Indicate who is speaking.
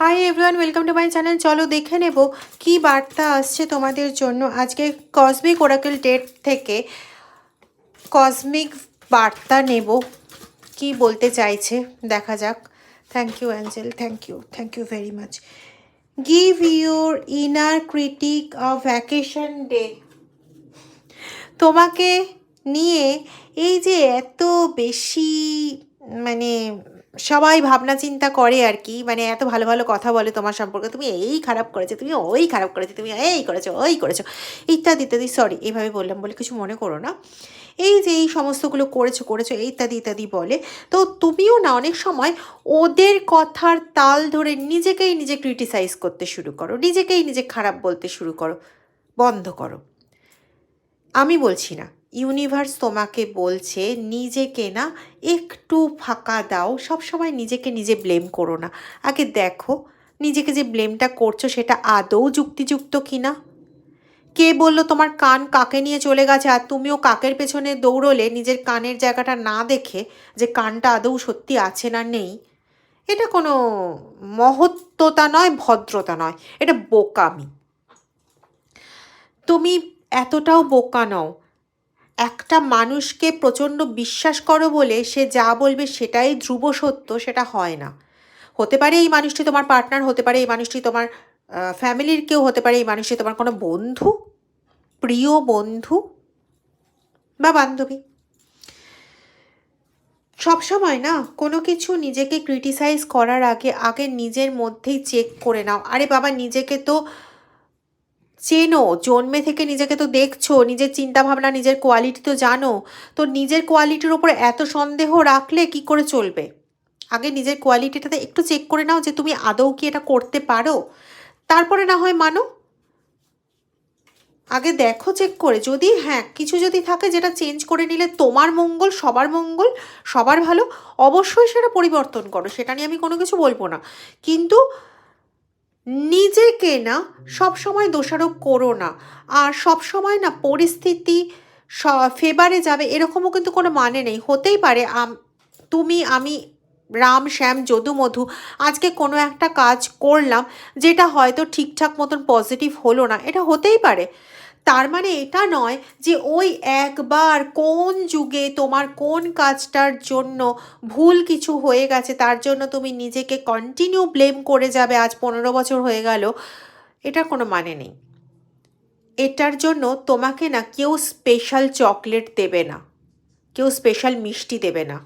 Speaker 1: High everyone, welcome to my channel. চলো দেখে নেব কি বার্তা আসছে তোমাদের জন্য আজকে কসমিক ওরাকেল ডেট থেকে। কসমিক বার্তা নেব, কি বলতে চাইছে দেখা যাক। Thank you angel, thank you very much. Give your inner critic of vacation day. তোমাকে নিয়ে এই যে এত বেশি মানে সবাই ভাবনা চিন্তা করে আর কি, মানে এত ভালো ভালো কথা বলে তোমার সম্পর্কে, তুমি এই খারাপ করেছো, তুমি ওই খারাপ করেছো, তুমি এই করেছো ওই করেছো ইত্যাদি ইত্যাদি। সরি এইভাবে বললাম বলে কিছু মনে করো না। এই যে এই সমস্তগুলো করেছো করেছো ইত্যাদি ইত্যাদি বলে, তো তুমিও না অনেক সময় ওদের কথার তাল ধরে নিজেকেই নিজে ক্রিটিসাইজ করতে শুরু করো, নিজেকেই নিজে খারাপ বলতে শুরু করো। বন্ধ করো। আমি বলছি না, ইউনিভার্স তোমাকে বলছে নিজেকে না একটু ফাঁকা দাও। সব সময় নিজেকে নিজে ব্লেম করো না। আগে দেখো নিজেকে যে ব্লেমটা করছো সেটা আদৌ যুক্তিযুক্ত কি না। কে বললো তোমার কান কাকে নিয়ে চলে গেছে আর তুমিও কাকের পেছনে দৌড়লে নিজের কানের জায়গাটা না দেখে যে কানটা আদৌ সত্যি আছে না নেই? এটা কোনো মহত্বতা নয়, ভদ্রতা নয়, এটা বোকামি। তুমি এতটাও বোকা নও। একটা মানুষকে প্রচণ্ড বিশ্বাস করো বলে সে যা বলবে সেটাই ধ্রুব সত্য, সেটা হয় না। হতে পারে এই মানুষটি তোমার পার্টনার, হতে পারে এই মানুষটি তোমার ফ্যামিলির কেউ, হতে পারে এই মানুষটি তোমার কোনো বন্ধু, প্রিয় বন্ধু বা বান্ধবী। সবসময় না কোনো কিছু নিজেকে ক্রিটিসাইজ করার আগে আগে নিজের মধ্যেই চেক করে নাও। আরে বাবা, নিজেকে তো চেনো, জন্মে থেকে নিজেকে তো দেখছো, নিজের চিন্তাভাবনা নিজের কোয়ালিটি তো জানো। তো নিজের কোয়ালিটির ওপর এত সন্দেহ রাখলে কি করে চলবে? আগে নিজের কোয়ালিটিটাতে একটু চেক করে নাও যে তুমি আদৌ কি এটা করতে পারো, তারপরে না হয় মানো। আগে দেখো চেক করে, যদি হ্যাঁ কিছু যদি থাকে যেটা চেঞ্জ করে নিলে তোমার মঙ্গল, সবার ভালো, অবশ্যই সেটা পরিবর্তন করো, সেটা নিয়ে আমি কোনো কিছু বলবো না। কিন্তু নিজেকে না সব সময় দোষারোপ করো না। আর সব সময় না পরিস্থিতি ফেভারে যাবে এরকমও কিন্তু কোনো মানে নেই। হতেই পারে তুমি আমি রাম শ্যাম যদু মধু আজকে কোনো একটা কাজ করলাম যেটা হয়তো ঠিকঠাক মতন পজিটিভ হলো না, এটা হতেই পারে। তার মানে এটা নয় যে ওই একবার কোন যুগে তোমার কোন কাজটার জন্য ভুল কিছু হয়ে গেছে তার জন্য তুমি নিজেকে কন্টিনিউ ব্লেম করে যাবে আজ 15 বছর হয়ে গেল। এটার কোনো মানে নেই। এটার জন্য তোমাকে না কেউ স্পেশাল চকলেট দেবে না, কেউ স্পেশাল মিষ্টি দেবে না।